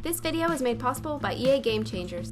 This video is made possible by EA Game Changers.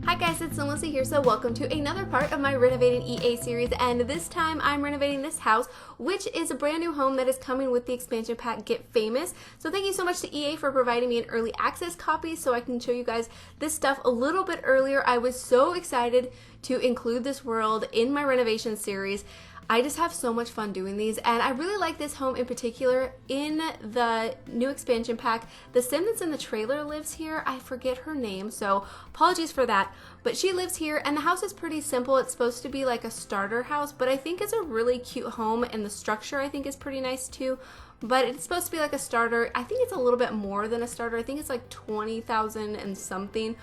Hi guys, it's SimLicy here, so welcome to another part of my Renovating EA series, and this time I'm renovating this house, which is a brand new home that is coming with the expansion pack Get Famous. So thank you so much to EA for providing me an early access copy so I can show you guys this stuff a little bit earlier. I was so excited to include this world in my renovation series. I just have so much fun doing these, and I really like this home in particular. In the new expansion pack, the sim that's in the trailer lives here. I forget her name, so apologies for that, but she lives here, and the house is pretty simple. It's supposed to be like a starter house, but I think it's a really cute home, and the structure I think is pretty nice too. But it's supposed to be like a starter. I think it's a little bit more than a starter. I think it's like 20,000 and something.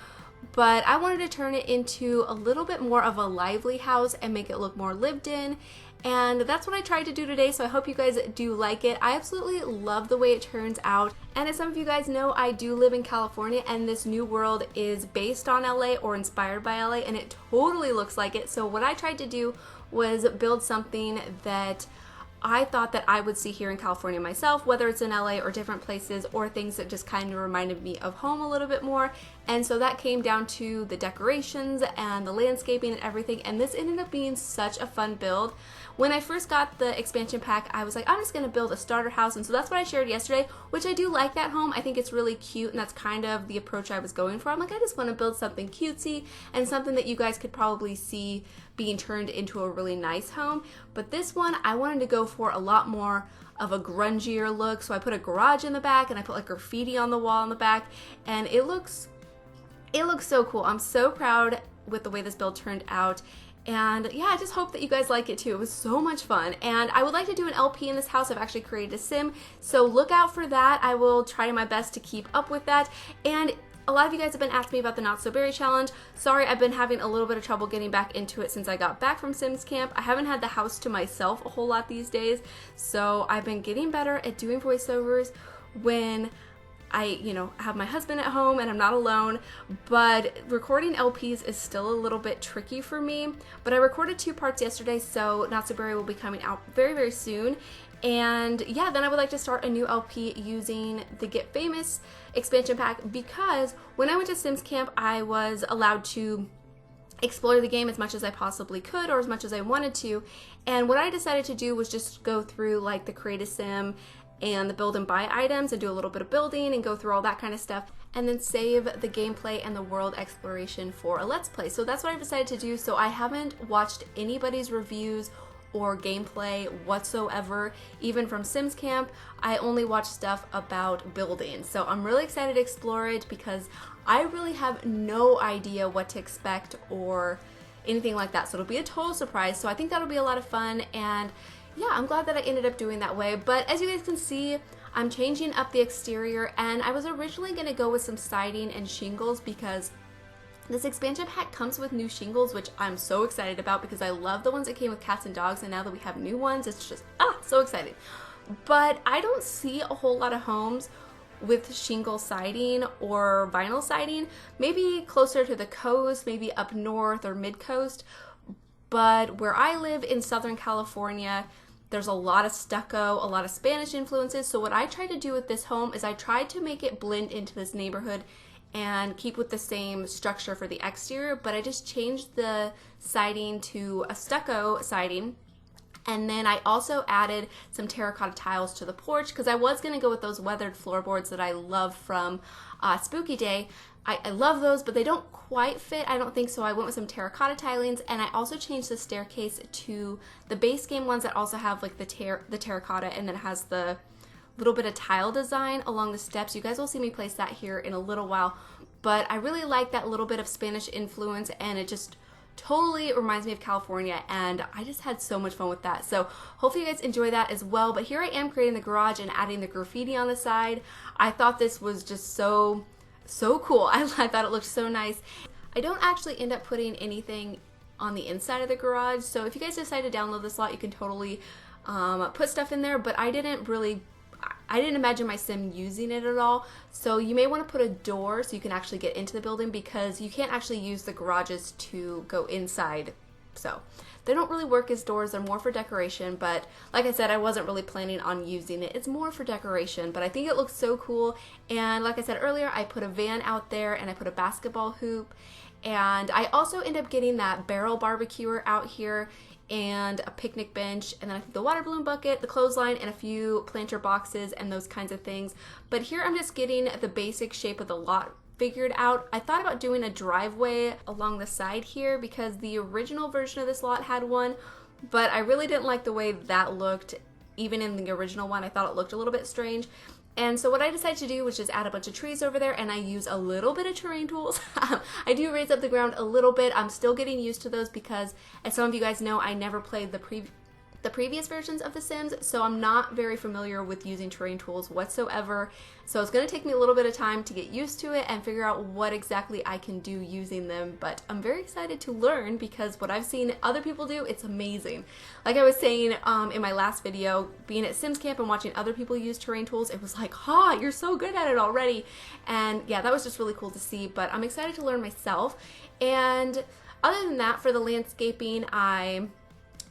But I wanted to turn it into a little bit more of a lively house and make it look more lived in. And that's what I tried to do today, so I hope you guys do like it. I absolutely love the way it turns out. And as some of you guys know, I do live in California, and this new world is based on LA or inspired by LA, and it totally looks like it. So what I tried to do was build something that I thought that I would see here in California myself, whether it's in LA or different places, or things that just kind of reminded me of home a little bit more. And so that came down to the decorations and the landscaping and everything, and this ended up being such a fun build. When I first got the expansion pack, I was like, I'm just gonna build a starter house, and so that's what I shared yesterday, which I do like that home. I think it's really cute, and that's kind of the approach I was going for. I'm like, I just wanna build something cutesy and something that you guys could probably see being turned into a really nice home. But this one, I wanted to go for a lot more of a grungier look, so I put a garage in the back, and I put like graffiti on the wall in the back, and it looks so cool. I'm so proud with the way this build turned out. And yeah, I just hope that you guys like it too. It was so much fun. And I would like to do an LP in this house. I've actually created a sim, so look out for that. I will try my best to keep up with that. And a lot of you guys have been asking me about the Not So Berry challenge. Sorry, I've been having a little bit of trouble getting back into it since I got back from Sims camp. I haven't had the house to myself a whole lot these days, so I've been getting better at doing voiceovers when I, have my husband at home and I'm not alone. But recording LPs is still a little bit tricky for me. But I recorded 2 parts yesterday, so Not So Berry will be coming out very, very soon. And yeah, then I would like to start a new LP using the Get Famous expansion pack, because when I went to Sims camp, I was allowed to explore the game as much as I possibly could, or as much as I wanted to. And what I decided to do was just go through like the create a sim and the build and buy items and do a little bit of building and go through all that kind of stuff, and then save the gameplay and the world exploration for a Let's Play. So that's what I decided to do. So I haven't watched anybody's reviews or gameplay whatsoever, even from Sims camp. I only watch stuff about building. So I'm really excited to explore it, because I really have no idea what to expect or anything like that. So it'll be a total surprise. So I think that'll be a lot of fun, and yeah, I'm glad that I ended up doing that way. But as you guys can see, I'm changing up the exterior, and I was originally gonna go with some siding and shingles, because this expansion pack comes with new shingles, which I'm so excited about, because I love the ones that came with cats and dogs, and now that we have new ones, it's just, so exciting. But I don't see a whole lot of homes with shingle siding or vinyl siding, maybe closer to the coast, maybe up north or mid-coast. But where I live in Southern California, there's a lot of stucco, a lot of Spanish influences. So what I tried to do with this home is I tried to make it blend into this neighborhood and keep with the same structure for the exterior, but I just changed the siding to a stucco siding. And then I also added some terracotta tiles to the porch, because I was going to go with those weathered floorboards that I love from Spooky Day. I love those, but they don't quite fit, I don't think, so I went with some terracotta tilings. And I also changed the staircase to the base game ones that also have like the terracotta, and then has the little bit of tile design along the steps. You guys will see me place that here in a little while, but I really like that little bit of Spanish influence, and it just totally reminds me of California, and I just had so much fun with that. So hopefully you guys enjoy that as well. But here I am creating the garage and adding the graffiti on the side. I thought this was just so cool. I thought it looked so nice. I don't actually end up putting anything on the inside of the garage, so if you guys decide to download this lot, you can totally put stuff in there, but I didn't imagine my sim using it at all. So you may want to put a door so you can actually get into the building, because you can't actually use the garages to go inside So they don't really work as doors, they're more for decoration, but like I said, I wasn't really planning on using it. It's more for decoration, but I think it looks so cool. And like I said earlier, I put a van out there and I put a basketball hoop, and I also end up getting that barrel barbecuer out here and a picnic bench, and then I think the water balloon bucket, the clothesline, and a few planter boxes and those kinds of things. But here I'm just getting the basic shape of the lot figured out. I thought about doing a driveway along the side here because the original version of this lot had one, but I really didn't like the way that looked. Even in the original one, I thought it looked a little bit strange. And so what I decided to do was just add a bunch of trees over there, and I use a little bit of terrain tools. I do raise up the ground a little bit. I'm still getting used to those because, as some of you guys know, I never played the previous versions of The Sims, so I'm not very familiar with using terrain tools whatsoever. So it's going to take me a little bit of time to get used to it and figure out what exactly I can do using them, but I'm very excited to learn because what I've seen other people do, it's amazing. Like I was saying in my last video, being at Sims Camp and watching other people use terrain tools, it was like, you're so good at it already. And yeah, that was just really cool to see, but I'm excited to learn myself. And other than that, for the landscaping, I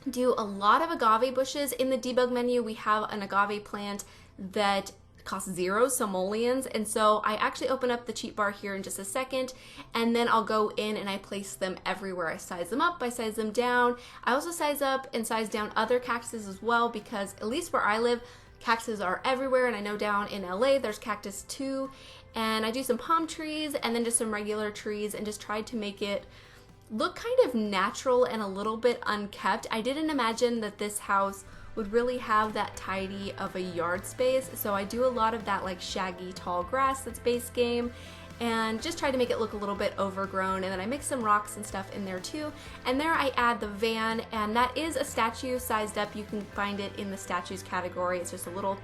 do a lot of agave bushes. In the debug menu, we have an agave plant that costs 0 simoleons, and so I actually open up the cheat bar here in just a second, and then I'll go in and I place them everywhere. I size them up, I size them down. I also size up and size down other cactuses as well, because at least where I live, cactuses are everywhere, and I know down in LA there's cactus too. And I do some palm trees and then just some regular trees, and just tried to make it look kind of natural and a little bit unkept. I didn't imagine that this house would really have that tidy of a yard space, so I do a lot of that like shaggy tall grass that's base game, and just try to make it look a little bit overgrown. And then I mix some rocks and stuff in there too, and there I add the van, and that is a statue sized up. You can find it in the statues category. It's just a little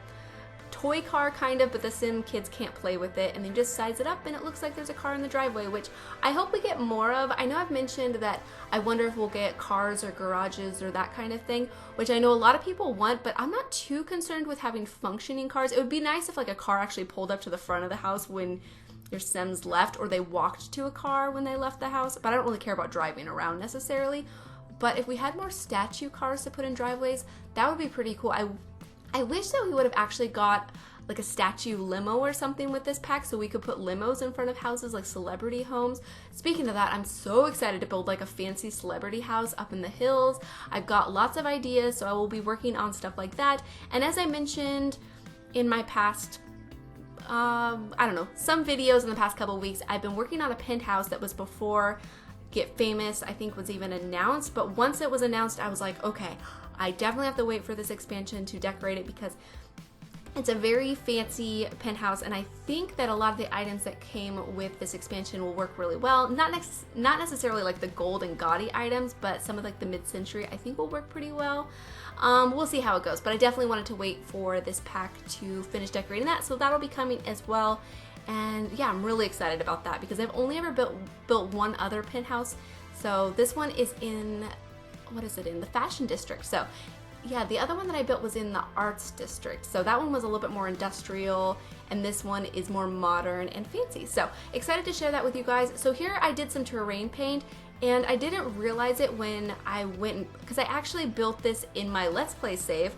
toy car kind of, but the Sim kids can't play with it, and then just size it up and it looks like there's a car in the driveway, which I hope we get more of. I know I've mentioned that I wonder if we'll get cars or garages or that kind of thing, which I know a lot of people want, but I'm not too concerned with having functioning cars. It would be nice if like a car actually pulled up to the front of the house when your Sims left, or they walked to a car when they left the house, but I don't really care about driving around necessarily. But if we had more statue cars to put in driveways, that would be pretty cool. I wish that we would have actually got like a statue limo or something with this pack, so we could put limos in front of houses like celebrity homes. Speaking of that, I'm so excited to build like a fancy celebrity house up in the hills. I've got lots of ideas, so I will be working on stuff like that. And as I mentioned in my past, some videos in the past couple weeks, I've been working on a penthouse that was before Get Famous, I think, was even announced. But once it was announced, I was like, okay, I definitely have to wait for this expansion to decorate it, because it's a very fancy penthouse, and I think that a lot of the items that came with this expansion will work really well. Not necessarily like the gold and gaudy items, but some of like the mid-century I think will work pretty well. We'll see how it goes, but I definitely wanted to wait for this pack to finish decorating that, so that'll be coming as well. And yeah, I'm really excited about that because I've only ever built one other penthouse. So this one is in, what is it in? The fashion district. So yeah, the other one that I built was in the arts district. So that one was a little bit more industrial, and this one is more modern and fancy. So excited to share that with you guys. So here I did some terrain paint, and I didn't realize it when I went, because I actually built this in my Let's Play save,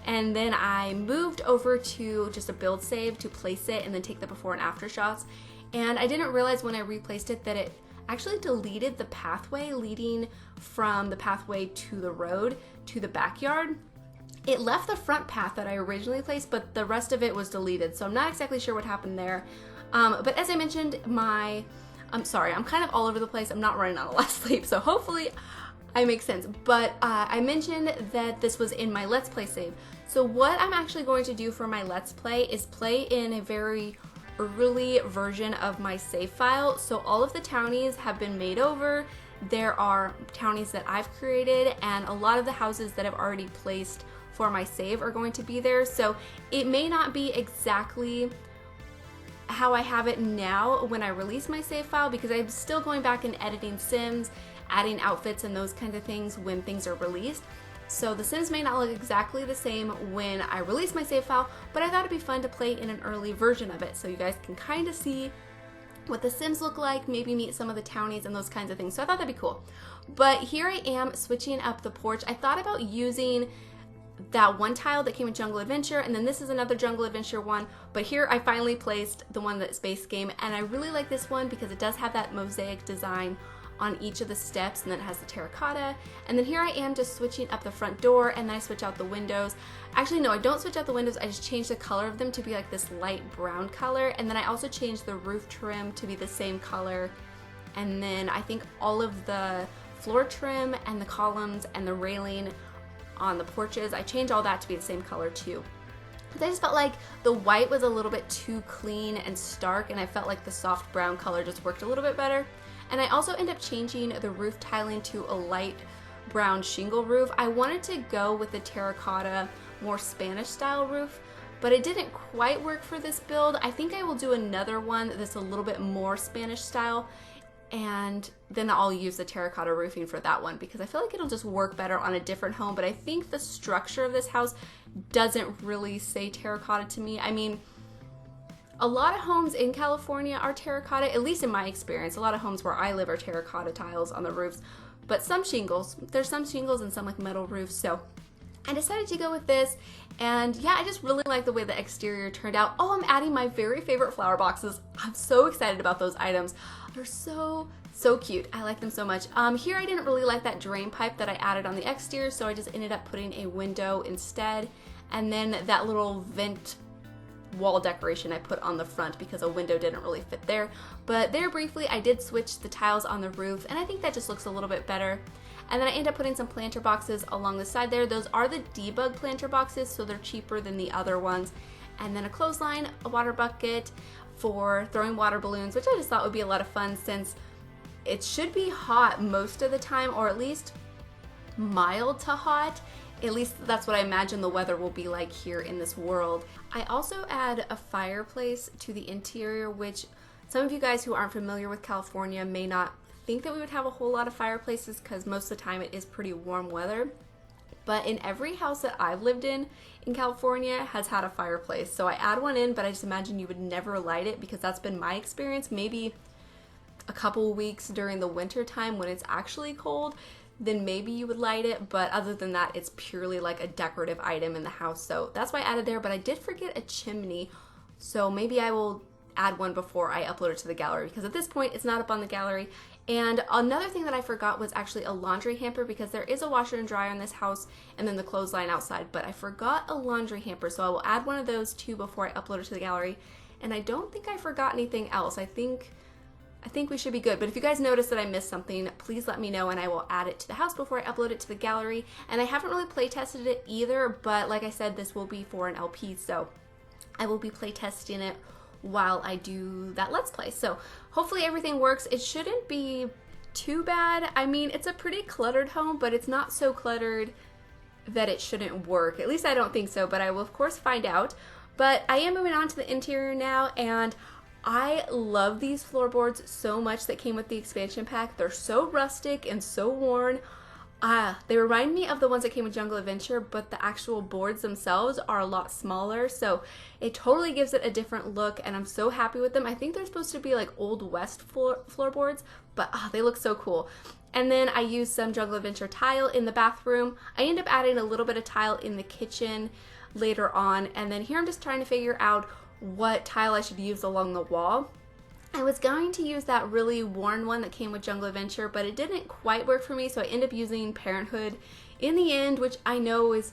and then I moved over to just a build save to place it and then take the before and after shots. And I didn't realize when I replaced it that it actually deleted the pathway leading from the pathway to the road to the backyard. It left the front path that I originally placed, but the rest of it was deleted. So I'm not exactly sure what happened there. But as I mentioned, I'm sorry, I'm kind of all over the place. I'm not running on a lot of sleep, so hopefully I make sense. But I mentioned that this was in my Let's Play save. So what I'm actually going to do for my Let's Play is play in a very early version of my save file. So all of the townies have been made over. There are townies that I've created, and a lot of the houses that I've already placed for my save are going to be there. So it may not be exactly how I have it now when I release my save file, because I'm still going back and editing Sims, adding outfits and those kinds of things when things are released. So the Sims may not look exactly the same when I release my save file, but I thought it'd be fun to play in an early version of it so you guys can kind of see what the Sims look like, maybe meet some of the townies and those kinds of things. So I thought that'd be cool. But here I am switching up the porch. I thought about using that one tile that came with Jungle Adventure, and then this is another Jungle Adventure one, but here I finally placed the one that's base game, and I really like this one because it does have that mosaic design on each of the steps, and then it has the terracotta. And then here I am just switching up the front door, and then I switch out the windows. Actually, no, I don't switch out the windows, I just change the color of them to be like this light brown color, and then I also change the roof trim to be the same color, and then I think all of the floor trim and the columns and the railing on the porches, I change all that to be the same color too. But I just felt like the white was a little bit too clean and stark, and I felt like the soft brown color just worked a little bit better. And I also ended up changing the roof tiling to a light brown shingle roof. I wanted to go with the terracotta, more Spanish style roof, but it didn't quite work for this build. I think I will do another one that's a little bit more Spanish style, and then I'll use the terracotta roofing for that one because I feel like it'll just work better on a different home. But I think the structure of this house doesn't really say terracotta to me. I mean, a lot of homes in California are terracotta, at least in my experience. A lot of homes where I live are terracotta tiles on the roofs, but some shingles, there's some shingles and some like metal roofs. So I decided to go with this, and yeah, I just really like the way the exterior turned out. Oh, I'm adding my very favorite flower boxes. I'm so excited about those items. They're so cute. I like them so much. Here I didn't really like that drain pipe that I added on the exterior, so I just ended up putting a window instead, and then that little vent wall decoration I put on the front because a window didn't really fit there. But there briefly I did switch the tiles on the roof, and I think that just looks a little bit better. And then I ended up putting some planter boxes along the side there. Those are the debug planter boxes, so they're cheaper than the other ones. And then a clothesline, a water bucket for throwing water balloons, which I just thought would be a lot of fun since it should be hot most of the time, or at least mild to hot. At least that's what I imagine the weather will be like here in this world. I also add a fireplace to the interior, which some of you guys who aren't familiar with California may not think that we would have a whole lot of fireplaces because most of the time it is pretty warm weather. But in every house that I've lived in California has had a fireplace. So I add one in, but I just imagine you would never light it because that's been my experience. Maybe a couple weeks during the winter time when it's actually cold, then maybe you would light it, but other than that, it's purely like a decorative item in the house. So that's why I added there, but I did forget a chimney, so maybe I will add one before I upload it to the gallery because at this point it's not up on the gallery. And another thing that I forgot was actually a laundry hamper because there is a washer and dryer in this house and then the clothesline outside, but I forgot a laundry hamper, so I will add one of those too before I upload it to the gallery. And I don't think I forgot anything else. I think we should be good, but if you guys notice that I missed something, please let me know and I will add it to the house before I upload it to the gallery. And I haven't really play tested it either, but like I said, this will be for an LP, so I will be play testing it while I do that Let's Play. So hopefully everything works. It shouldn't be too bad. I mean, it's a pretty cluttered home, but it's not so cluttered that it shouldn't work. At least I don't think so, but I will of course find out. But I am moving on to the interior now, and I love these floorboards so much that came with the expansion pack. They're so rustic and so worn. They remind me of the ones that came with Jungle Adventure, but the actual boards themselves are a lot smaller, so it totally gives it a different look, and I'm so happy with them. I think they're supposed to be like Old West floorboards, but they look so cool. And then I used some Jungle Adventure tile in the bathroom. I end up adding a little bit of tile in the kitchen later on, and then here I'm just trying to figure out what tile I should use along the wall. I was going to use that really worn one that came with Jungle Adventure, but it didn't quite work for me, so I ended up using Parenthood in the end, which I know is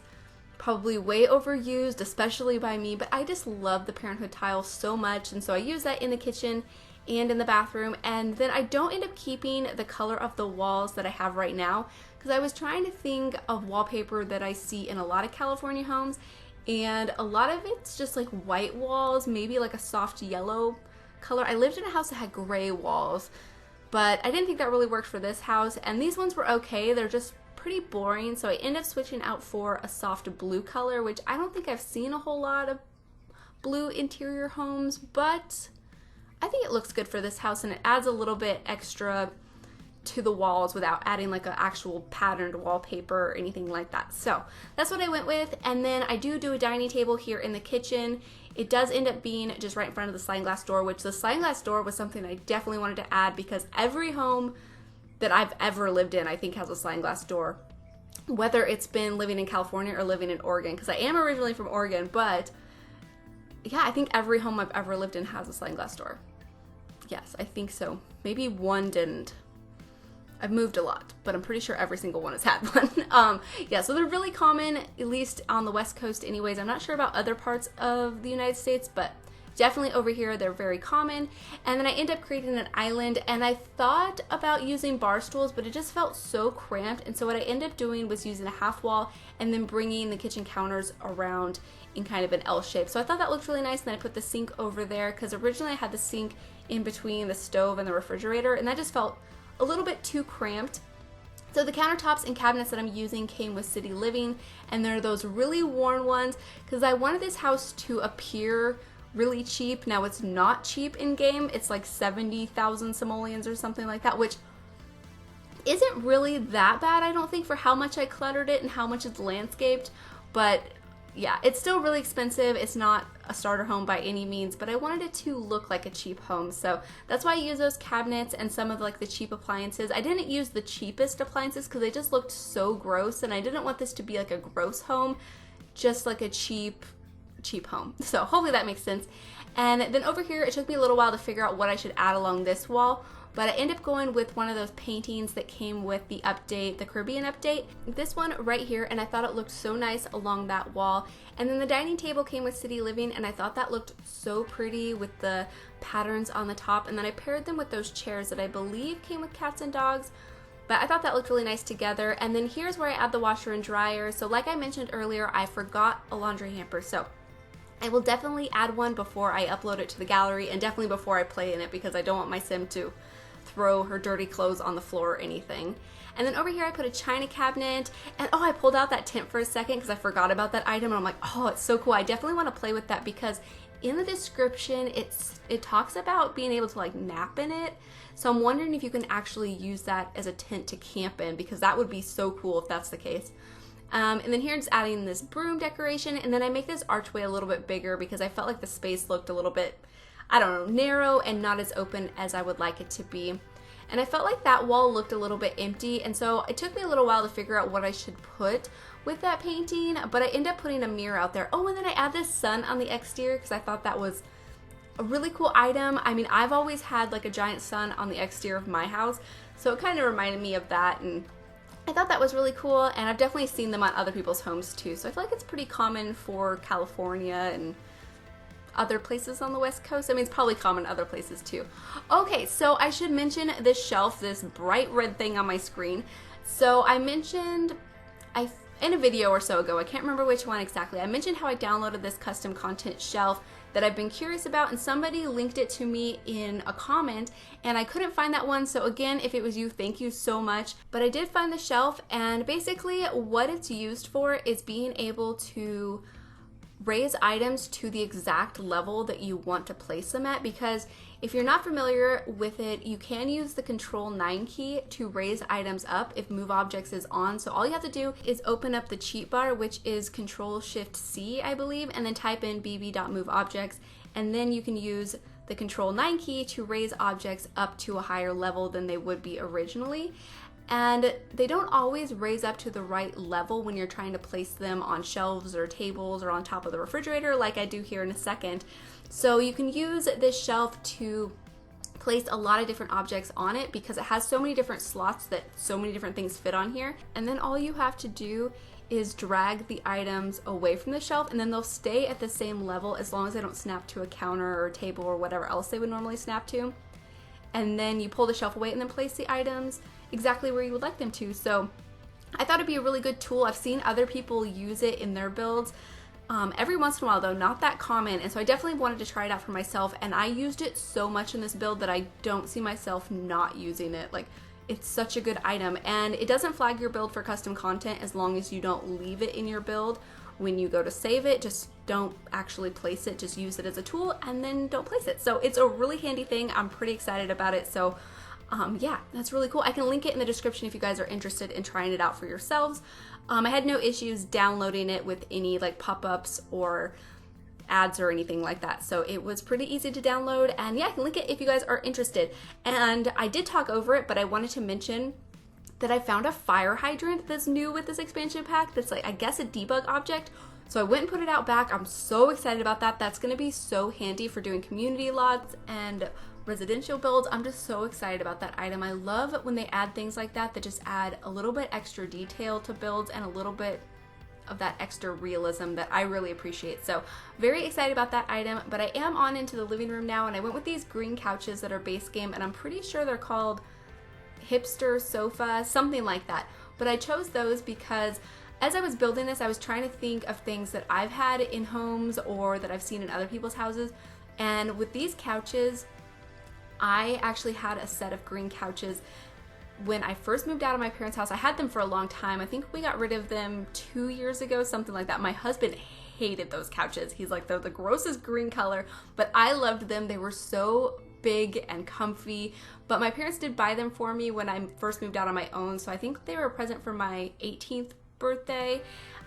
probably way overused, especially by me, but I just love the Parenthood tile so much, and so I use that in the kitchen and in the bathroom. And then I don't end up keeping the color of the walls that I have right now because I was trying to think of wallpaper that I see in a lot of California homes, and a lot of it's just like white walls, maybe like a soft yellow color. I lived in a house that had gray walls, but I didn't think that really worked for this house, and these ones were okay. They're just pretty boring, so I ended up switching out for a soft blue color, which I don't think I've seen a whole lot of blue interior homes, but I think it looks good for this house, and it adds a little bit extra to the walls without adding like an actual patterned wallpaper or anything like that. So that's what I went with. And then I do a dining table here in the kitchen. It does end up being just right in front of the sliding glass door, which the sliding glass door was something I definitely wanted to add because every home that I've ever lived in, I think, has a sliding glass door. Whether it's been living in California or living in Oregon, because I am originally from Oregon, but yeah, I think every home I've ever lived in has a sliding glass door. Yes, I think so. Maybe one didn't. I've moved a lot, but I'm pretty sure every single one has had one. Yeah, so they're really common, at least on the West Coast anyways. I'm not sure about other parts of the United States, but definitely over here they're very common. And then I end up creating an island, and I thought about using bar stools, but it just felt so cramped. And so what I ended up doing was using a half wall and then bringing the kitchen counters around in kind of an L shape. So I thought that looked really nice. And then I put the sink over there because originally I had the sink in between the stove and the refrigerator, and that just felt a little bit too cramped. So the countertops and cabinets that I'm using came with City Living, and they're those really worn ones because I wanted this house to appear really cheap. Now it's not cheap in game. It's like 70,000 simoleons or something like that, which isn't really that bad, I don't think, for how much I cluttered it and how much it's landscaped. But yeah, it's still really expensive. It's not a starter home by any means, but I wanted it to look like a cheap home. So that's why I use those cabinets and some of like the cheap appliances. I didn't use the cheapest appliances because they just looked so gross, and I didn't want this to be like a gross home, just like a cheap home. So hopefully that makes sense. And then over here, it took me a little while to figure out what I should add along this wall, but I ended up going with one of those paintings that came with the update, the Caribbean update. This one right here, and I thought it looked so nice along that wall. And then the dining table came with City Living, and I thought that looked so pretty with the patterns on the top. And then I paired them with those chairs that I believe came with cats and dogs, but I thought that looked really nice together. And then here's where I add the washer and dryer. So like I mentioned earlier, I forgot a laundry hamper. So I will definitely add one before I upload it to the gallery, and definitely before I play in it, because I don't want my sim to throw her dirty clothes on the floor or anything. And then over here I put a china cabinet, and oh, I pulled out that tent for a second because I forgot about that item, and I'm like, oh, it's so cool. I definitely want to play with that because in the description it talks about being able to like nap in it. So I'm wondering if you can actually use that as a tent to camp in, because that would be so cool if that's the case. And then here just adding this broom decoration, and then I make this archway a little bit bigger because I felt like the space looked a little bit, I don't know, narrow and not as open as I would like it to be. And I felt like that wall looked a little bit empty, and so it took me a little while to figure out what I should put with that painting, but I ended up putting a mirror out there. Oh, and then I add this sun on the exterior because I thought that was a really cool item. I mean, I've always had like a giant sun on the exterior of my house, so it kind of reminded me of that, and I thought that was really cool, and I've definitely seen them on other people's homes too. So I feel like it's pretty common for California and other places on the West Coast. I mean, it's probably common other places too. Okay, so I should mention this shelf, this bright red thing on my screen. So I mentioned, in a video or so ago, I can't remember which one exactly, I mentioned how I downloaded this custom content shelf that I've been curious about, and somebody linked it to me in a comment, and I couldn't find that one. So again, if it was you, thank you so much. But I did find the shelf, and basically what it's used for is being able to raise items to the exact level that you want to place them at, because if you're not familiar with it, you can use the Control 9 key to raise items up if Move Objects is on. So all you have to do is open up the cheat bar, which is Control Shift C, I believe, and then type in bb.moveobjects, and then you can use the Control 9 key to raise objects up to a higher level than they would be originally. And they don't always raise up to the right level when you're trying to place them on shelves or tables or on top of the refrigerator, like I do here in a second. So you can use this shelf to place a lot of different objects on it because it has so many different slots that so many different things fit on here. And then all you have to do is drag the items away from the shelf, and then they'll stay at the same level as long as they don't snap to a counter or table or whatever else they would normally snap to. And then you pull the shelf away and then place the items exactly where you would like them to. So I thought it'd be a really good tool. I've seen other people use it in their builds every once in a while, though not that common, and so I definitely wanted to try it out for myself, and I used it so much in this build that I don't see myself not using it. Like, it's such a good item, and it doesn't flag your build for custom content as long as you don't leave it in your build. When you go to save it, just don't actually place it, just use it as a tool and then don't place it. So it's a really handy thing. I'm pretty excited about it. So Yeah, that's really cool. I can link it in the description if you guys are interested in trying it out for yourselves. I had no issues downloading it with any like pop-ups or ads or anything like that. So it was pretty easy to download, and yeah, I can link it if you guys are interested. And I did talk over it, but I wanted to mention that I found a fire hydrant that's new with this expansion pack that's like, I guess, a debug object. So I went and put it out back. I'm so excited about that. That's gonna be so handy for doing community lots and residential builds. I'm just so excited about that item. I love when they add things like that that just add a little bit extra detail to builds and a little bit of that extra realism that I really appreciate. So very excited about that item, but I am on into the living room now, and I went with these green couches that are base game, and I'm pretty sure they're called hipster sofa, something like that. But I chose those because as I was building this, I was trying to think of things that I've had in homes or that I've seen in other people's houses. And with these couches, I actually had a set of green couches when I first moved out of my parents' house. I had them for a long time. I think we got rid of them 2 years ago, something like that. My husband hated those couches. He's like, they're the grossest green color, but I loved them. They were so big and comfy. But my parents did buy them for me when I first moved out on my own. So I think they were a present for my 18th birthday,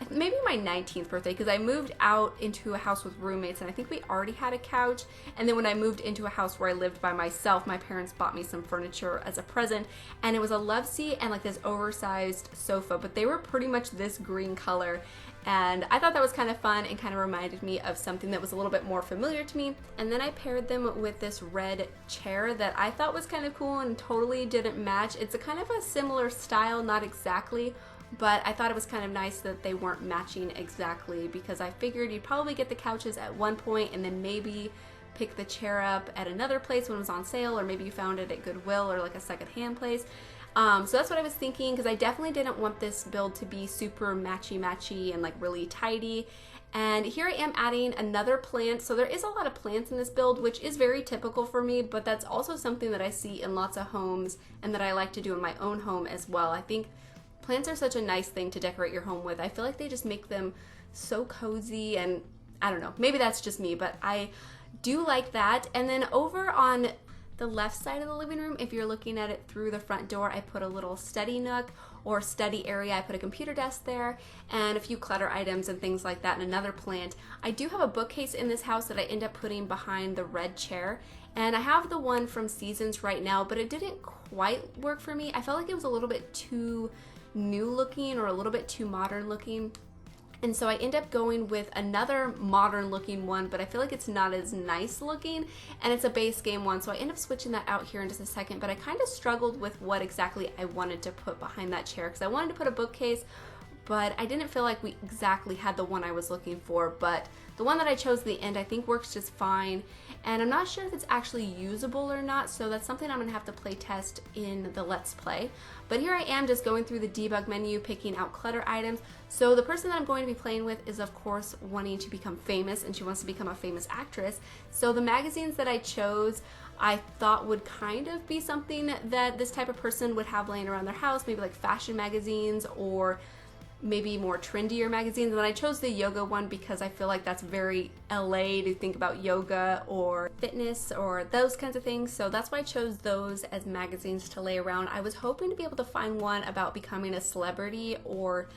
maybe my 19th birthday, because I moved out into a house with roommates, and I think we already had a couch. And then when I moved into a house where I lived by myself, my parents bought me some furniture as a present, and it was a love seat and like this oversized sofa, but they were pretty much this green color. And I thought that was kind of fun and kind of reminded me of something that was a little bit more familiar to me. And then I paired them with this red chair that I thought was kind of cool and totally didn't match. It's a kind of a similar style, not exactly, but I thought it was kind of nice that they weren't matching exactly, because I figured you'd probably get the couches at one point and then maybe pick the chair up at another place when it was on sale, or maybe you found it at Goodwill or like a secondhand place. So that's what I was thinking, because I definitely didn't want this build to be super matchy-matchy and like really tidy. And here I am adding another plant. So there is a lot of plants in this build, which is very typical for me, but that's also something that I see in lots of homes and that I like to do in my own home as well. I think plants are such a nice thing to decorate your home with. I feel like they just make them so cozy, and I don't know, maybe that's just me, but I do like that. And then over on the left side of the living room, if you're looking at it through the front door, I put a little study nook or study area. I put a computer desk there and a few clutter items and things like that, and another plant. I do have a bookcase in this house that I end up putting behind the red chair, and I have the one from Seasons right now, but it didn't quite work for me. I felt like it was a little bit too new looking or a little bit too modern looking. And so I end up going with another modern looking one, but I feel like it's not as nice looking, and it's a base game one. So I end up switching that out here in just a second, but I kind of struggled with what exactly I wanted to put behind that chair, because I wanted to put a bookcase, but I didn't feel like we exactly had the one I was looking for. But the one that I chose at the end I think works just fine, and I'm not sure if it's actually usable or not, so that's something I'm gonna have to play test in the Let's Play. But here I am just going through the debug menu, picking out clutter items. So the person that I'm going to be playing with is of course wanting to become famous, and she wants to become a famous actress. So the magazines that I chose I thought would kind of be something that this type of person would have laying around their house, maybe like fashion magazines or maybe more trendier magazines. And then I chose the yoga one because I feel like that's very LA to think about yoga or fitness or those kinds of things. So that's why I chose those as magazines to lay around. I was hoping to be able to find one about becoming a celebrity or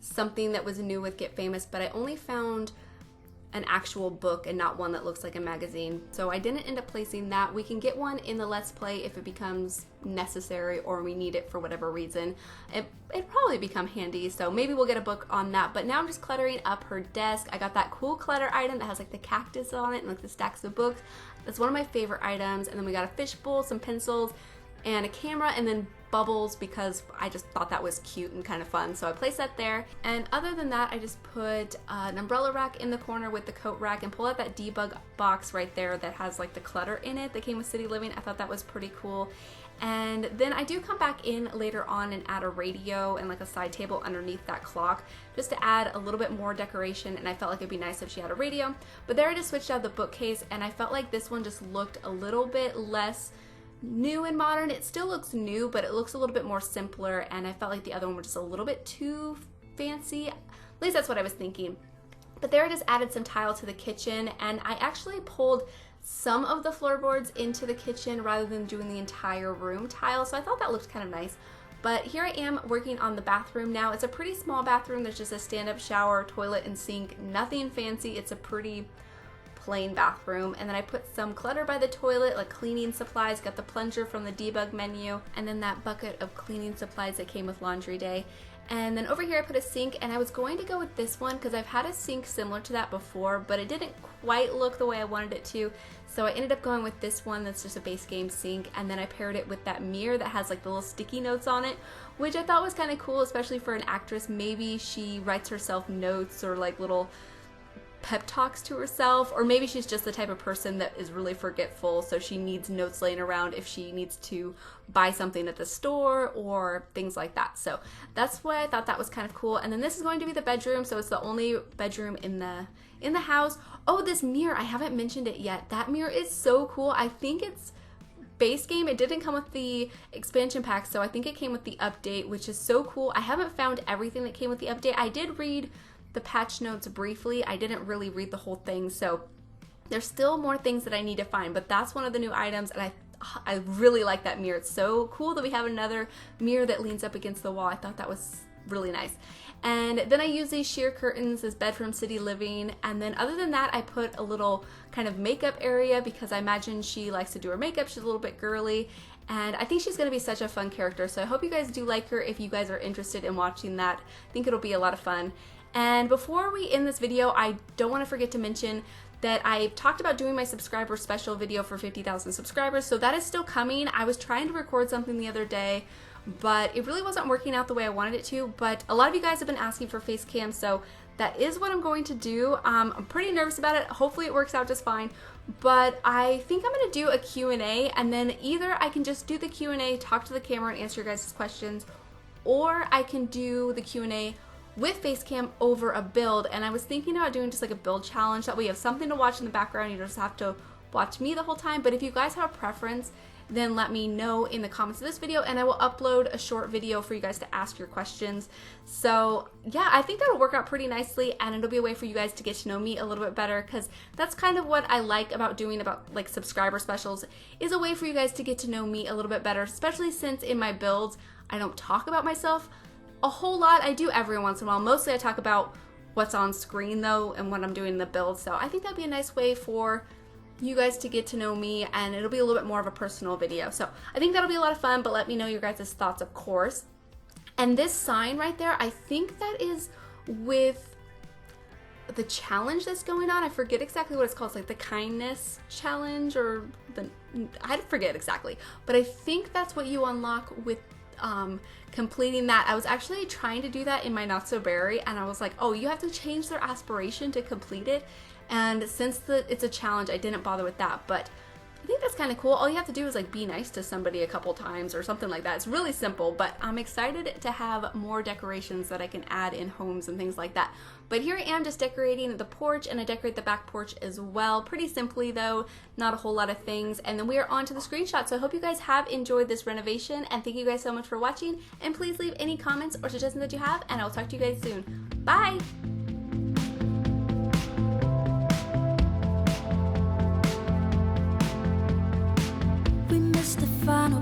something that was new with Get Famous, but I only found an actual book and not one that looks like a magazine. So I didn't end up placing that. We can get one in the Let's Play if it becomes necessary or we need it for whatever reason. It'd probably become handy, so maybe we'll get a book on that. But now I'm just cluttering up her desk. I got that cool clutter item that has like the cactus on it and like the stacks of books. That's one of my favorite items. And then we got a fishbowl, some pencils, and a camera, and then bubbles because I just thought that was cute and kind of fun. So I placed that there. And other than that, I just put an umbrella rack in the corner with the coat rack and pull out that debug box right there that has like the clutter in it that came with City Living. I thought that was pretty cool. And then I do come back in later on and add a radio and like a side table underneath that clock just to add a little bit more decoration, and I felt like it'd be nice if she had a radio. But there I just switched out the bookcase, and I felt like this one just looked a little bit less new and modern. It still looks new, but it looks a little bit more simpler, and I felt like the other one was just a little bit too fancy. At least that's what I was thinking. But there I just added some tile to the kitchen, and I actually pulled some of the floorboards into the kitchen rather than doing the entire room tile, so I thought that looked kind of nice. But here I am working on the bathroom now. It's a pretty small bathroom. There's just a stand-up shower, toilet, and sink. Nothing fancy. It's a pretty plain bathroom. And then I put some clutter by the toilet, like cleaning supplies. Got the plunger from the debug menu, and then that bucket of cleaning supplies that came with laundry day. And then over here I put a sink, and I was going to go with this one because I've had a sink similar to that before, but it didn't quite look the way I wanted it to. So I ended up going with this one that's just a base game sink, and then I paired it with that mirror that has like the little sticky notes on it, which I thought was kind of cool, especially for an actress. Maybe she writes herself notes or like little pep talks to herself, or maybe she's just the type of person that is really forgetful, so she needs notes laying around if she needs to buy something at the store or things like that. So that's why I thought that was kind of cool. And then this is going to be the bedroom, so it's the only bedroom in the house. Oh, this mirror, I haven't mentioned it yet. That mirror is so cool. I think it's base game. It didn't come with the expansion pack, so I think it came with the update, which is so cool. I haven't found everything that came with the update. I did read the patch notes briefly. I didn't really read the whole thing, so there's still more things that I need to find, but that's one of the new items, and I really like that mirror. It's so cool that we have another mirror that leans up against the wall. I thought that was really nice. And then I use these sheer curtains as bed from City Living, and then other than that I put a little kind of makeup area because I imagine she likes to do her makeup. She's a little bit girly, and I think she's going to be such a fun character, so I hope you guys do like her if you guys are interested in watching that. I think it'll be a lot of fun. And before we end this video, I don't want to forget to mention that I talked about doing my subscriber special video for 50,000 subscribers, so that is still coming. I was trying to record something the other day, but it really wasn't working out the way I wanted it to, but a lot of you guys have been asking for face cam, so that is what I'm going to do. I'm pretty nervous about it. Hopefully it works out just fine, but I think I'm going to do a Q&A, and then either I can just do the Q&A, talk to the camera, and answer your guys' questions, or I can do the Q&A with face cam over a build. And I was thinking about doing just like a build challenge, that way you have something to watch in the background. You don't just have to watch me the whole time. But if you guys have a preference, then let me know in the comments of this video, and I will upload a short video for you guys to ask your questions. So yeah, I think that'll work out pretty nicely, and it'll be a way for you guys to get to know me a little bit better, because that's kind of what I like about doing about like subscriber specials, is a way for you guys to get to know me a little bit better, especially since in my builds I don't talk about myself a whole lot. I do every once in a while. Mostly I talk about what's on screen though and what I'm doing in the build. So I think that'd be a nice way for you guys to get to know me, and it'll be a little bit more of a personal video. So I think that'll be a lot of fun, but let me know your guys' thoughts, of course. And this sign right there, I think that is with the challenge that's going on. I forget exactly what it's called. It's like the kindness challenge, or I forget exactly, but I think that's what you unlock with completing that. I was actually trying to do that in my Not So Berry, and I was like, oh, you have to change their aspiration to complete it, and since it's a challenge, I didn't bother with that. But I think that's kind of cool. All you have to do is like be nice to somebody a couple times or something like that. It's really simple, but I'm excited to have more decorations that I can add in homes and things like that. But here I am just decorating the porch, and I decorate the back porch as well. Pretty simply though, not a whole lot of things. And then we are on to the screenshot. So I hope you guys have enjoyed this renovation, and thank you guys so much for watching. And please leave any comments or suggestions that you have, and I'll talk to you guys soon. Bye! The final